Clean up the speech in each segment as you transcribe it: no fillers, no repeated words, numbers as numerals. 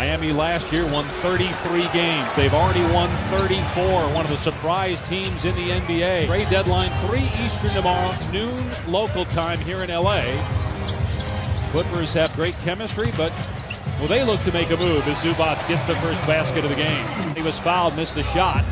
Miami last year won 33 games. They've already won 34. One of the surprise teams in the NBA. Trade deadline 3 Eastern tomorrow, noon local time here in LA. Clippers have great chemistry, but well, they look to make a move as Zubac gets the first basket of the game. He was fouled, missed the shot.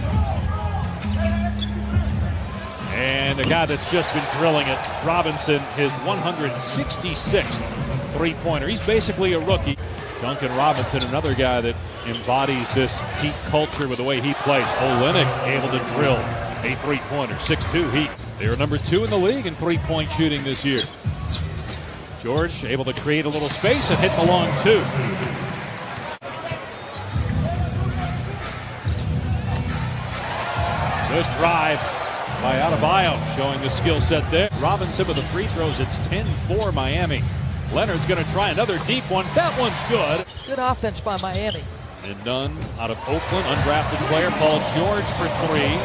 And a guy that's just been drilling it, Robinson, his 166th three-pointer. He's basically a rookie. Duncan Robinson, another guy that embodies this Heat culture with the way he plays. Olynyk able to drill a three-pointer, 6'2" Heat. They are number 2 in the league in three-point shooting this year. George able to create a little space and hit the long 2. Good drive by Adebayo, showing the skill set there. Robinson with the free throws. It's 10-4 Miami. Leonard's going to try another deep one. That one's good. Good offense by Miami. And Nunn out of Oakland, undrafted player. Paul George for 3.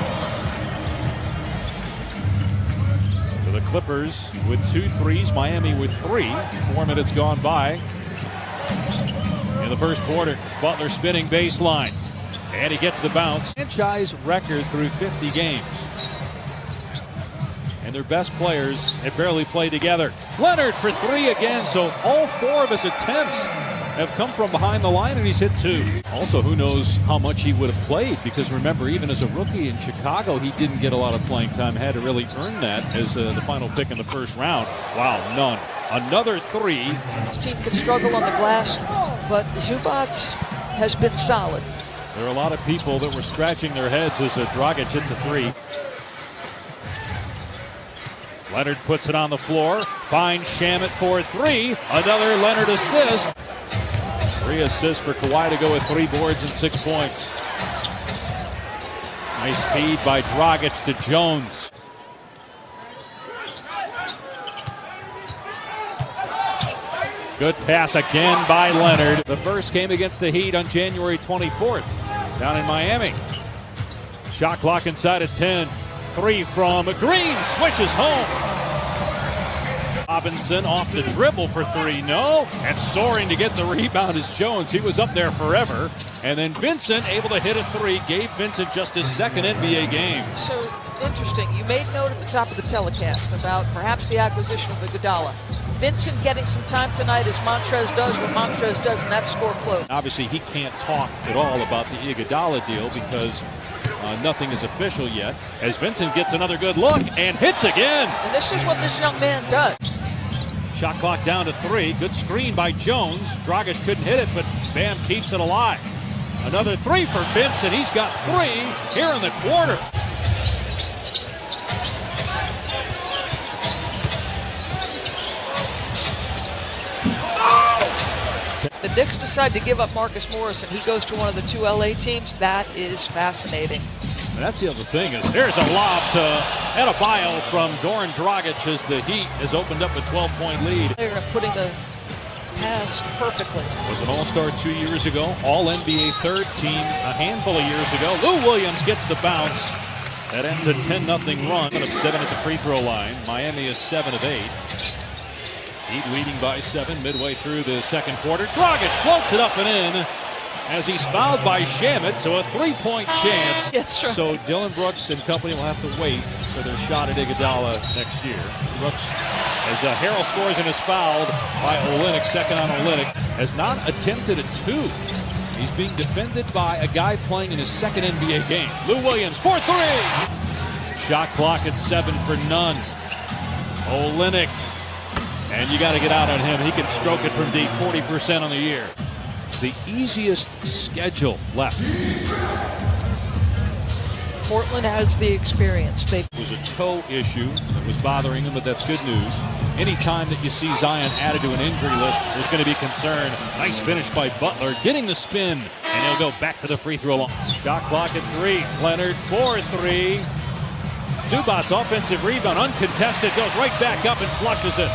For the Clippers with 2 threes. Miami with 3. 4 minutes gone by in the first quarter. Butler spinning baseline. And he gets the bounce. Franchise record through 50 games. And their best players have barely played together. Leonard for 3 again, so all 4 of his attempts have come from behind the line, and he's hit 2. Also, who knows how much he would have played, because remember, even as a rookie in Chicago, he didn't get a lot of playing time, had to really earn that as the final pick in the first round. Wow, Nunn. Another 3. This team could struggle on the glass, but Zubac has been solid. There are a lot of people that were scratching their heads as Dragic hits a 3. Leonard puts it on the floor, finds Shamet for 3. Another Leonard assist. 3 assists for Kawhi to go with 3 boards and 6 points. Nice feed by Dragic to Jones. Good pass again by Leonard. The first game against the Heat on January 24th down in Miami. Shot clock inside of 10. 3 from Green, swishes home. Robinson off the dribble for 3, no. And soaring to get the rebound is Jones. He was up there forever. And then Vincent able to hit a 3. Gabe Vincent just his second NBA game. So interesting. You made note at the top of the telecast about perhaps the acquisition of Iguodala. Vincent getting some time tonight as Montrez does what Montrez does, and that's score close. Obviously, he can't talk at all about the Iguodala deal because nothing is official yet. As Vincent gets another good look and hits again. And this is what this young man does. Shot clock down to 3. Good screen by Jones. Dragic couldn't hit it, but Bam keeps it alive. Another 3 for Vincent. He's got 3 here in the quarter. The Knicks decide to give up Marcus Morris, and he goes to one of the 2 LA teams. That is fascinating. And that's the other thing is there's a lob to Adebayo from Goran Dragic as the Heat has opened up a 12-point lead. They're putting the pass perfectly. Was an All-Star 2 years ago, All-NBA third team a handful of years ago. Lou Williams gets the bounce. That ends a 10-0 run of 7 at the free throw line. Miami is 7 of 8. Heat leading by 7 midway through the second quarter. Dragic floats it up and in as he's fouled by Shamet, so a 3-point chance. Yes, right. So Dylan Brooks and company will have to wait for their shot at Iguodala next year. Brooks, as Harrell scores and is fouled by Olynyk, second on Olynyk, has not attempted a 2. He's being defended by a guy playing in his second NBA game. Lou Williams for 3. Shot clock at 7 for Nunn. Olynyk. And you got to get out on him. He can stroke it from deep, 40% on the year. The easiest schedule left. Portland has the experience. It was a toe issue that was bothering him, but that's good news. Anytime that you see Zion added to an injury list, there's going to be concern. Nice finish by Butler, getting the spin, and he'll go back to the free throw line. Shot clock at 3. Leonard for 3. Zubac's offensive rebound, uncontested, goes right back up and flushes it.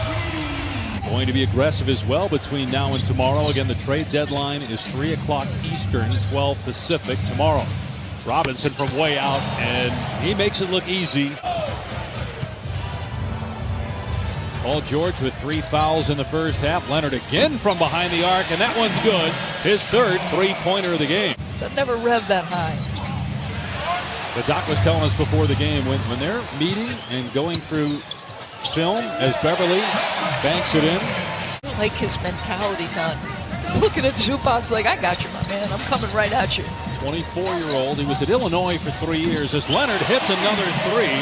Going to be aggressive as well between now and tomorrow. Again, the trade deadline is 3 o'clock Eastern, 12 Pacific tomorrow. Robinson from way out, and he makes it look easy. Paul George with 3 fouls in the first half. Leonard again from behind the arc, and that one's good. His third three-pointer of the game. That never revved that high. The doc was telling us before the game, when they're meeting and going through film as Beverly banks it in. I like his mentality, Don. Looking at Zubac like, I got you, my man. I'm coming right at you. 24-year-old. He was at Illinois for 3 years. As Leonard hits another three.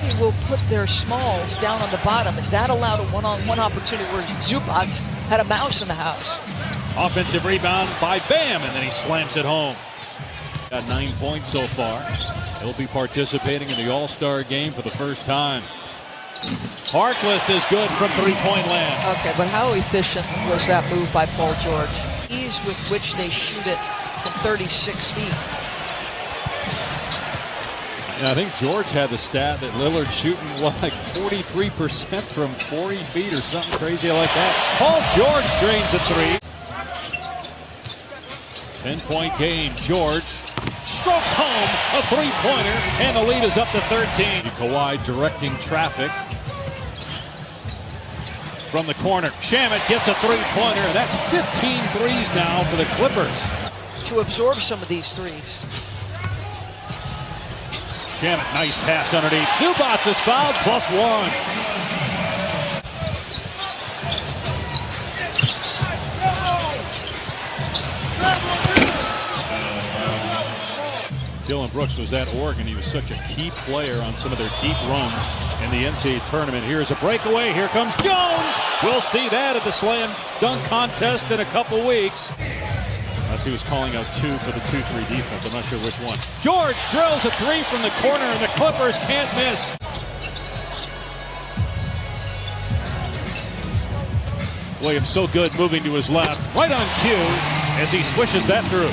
They will put their smalls down on the bottom, and that allowed a one-on-one opportunity where Zubac had a mouse in the house. Offensive rebound by Bam, and then he slams it home. Got 9 points so far. He'll be participating in the All-Star game for the first time. Harkless is good from three-point land. Okay, but how efficient was that move by Paul George? Ease with which they shoot it from 36 feet. And I think George had the stat that Lillard shooting like 43% from 40 feet or something crazy like that. Paul George drains a three. 10-point game. George strokes home a three-pointer, and the lead is up to 13. Kawhi directing traffic from the corner. Shamet gets a three-pointer, and that's 15 threes now for the Clippers. To absorb some of these threes. Shamet, nice pass underneath. Zubac is fouled, +1. Dylan Brooks was at Oregon. He was such a key player on some of their deep runs in the NCAA tournament. Here's a breakaway. Here comes Jones. We'll see that at the slam dunk contest in a couple weeks. Unless he was calling out 2 for the 2-3 defense. I'm not sure which one. George drills a three from the corner, and the Clippers can't miss. Williams so good moving to his left. Right on cue as he swishes that through.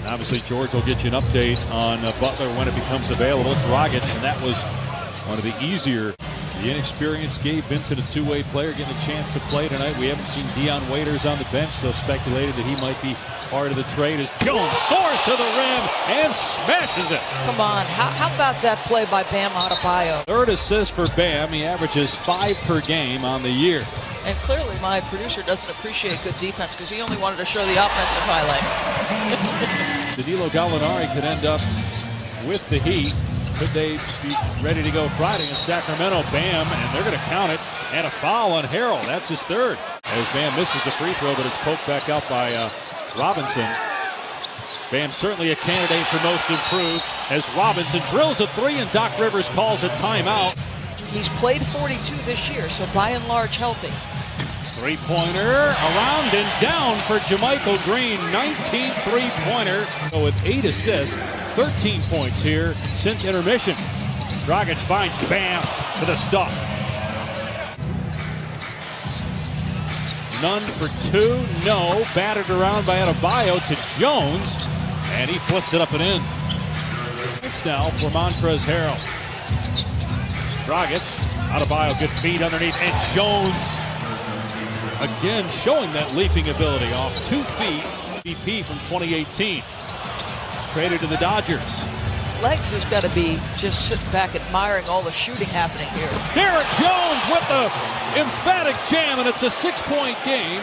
Obviously, George will get you an update on Butler when it becomes available. Dragic, and that was one of the easier. The inexperience gave Vincent a two-way player getting a chance to play tonight. We haven't seen Dion Waiters on the bench, so speculated that he might be part of the trade as Jones soars to the rim and smashes it. Come on, how about that play by Bam Adebayo? Third assist for Bam. He averages 5 per game on the year. And clearly my producer doesn't appreciate good defense because he only wanted to show the offensive highlight. Danilo Gallinari could end up with the Heat. Could they be ready to go Friday in Sacramento? Bam, and they're going to count it. And a foul on Harrell. That's his third. As Bam misses a free throw, but it's poked back out by Robinson. Bam certainly a candidate for most improved as Robinson drills a three and Doc Rivers calls a timeout. He's played 42 this year, so by and large healthy. Three-pointer around and down for JaMychal Green. 19 three-pointer with 8 assists, 13 points here since intermission. Dragic finds Bam for the stop. None for 2, no. Battered around by Adebayo to Jones, and he flips it up and in. It's now for Montrezl Harrell. Dragic, Adebayo, good feed underneath, and Jones again showing that leaping ability off 2 feet. MVP from 2018. Traded to the Dodgers. Legs has got to be just sitting back admiring all the shooting happening here. Derrick Jones with the emphatic jam, and it's a 6-point game.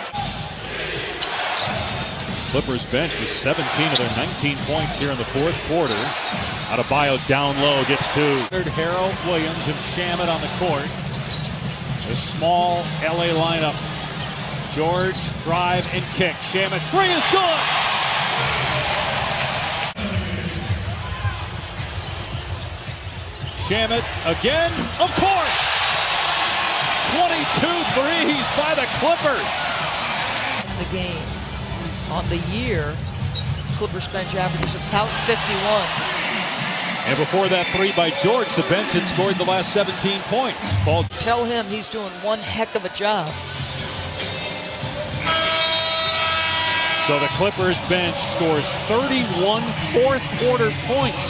Clippers bench with 17 of their 19 points here in the fourth quarter. Adebayo down low, gets 2. Harrell, Williams, and Shamet on the court. A small LA lineup. George, drive, and kick. Shamet's three is good! Shamet again, of course! 22 threes by the Clippers! The game. On the year, Clippers bench averages about 51. And before that three by George, the bench had scored the last 17 points. Paul, tell him he's doing one heck of a job. So the Clippers bench scores 31 fourth quarter points.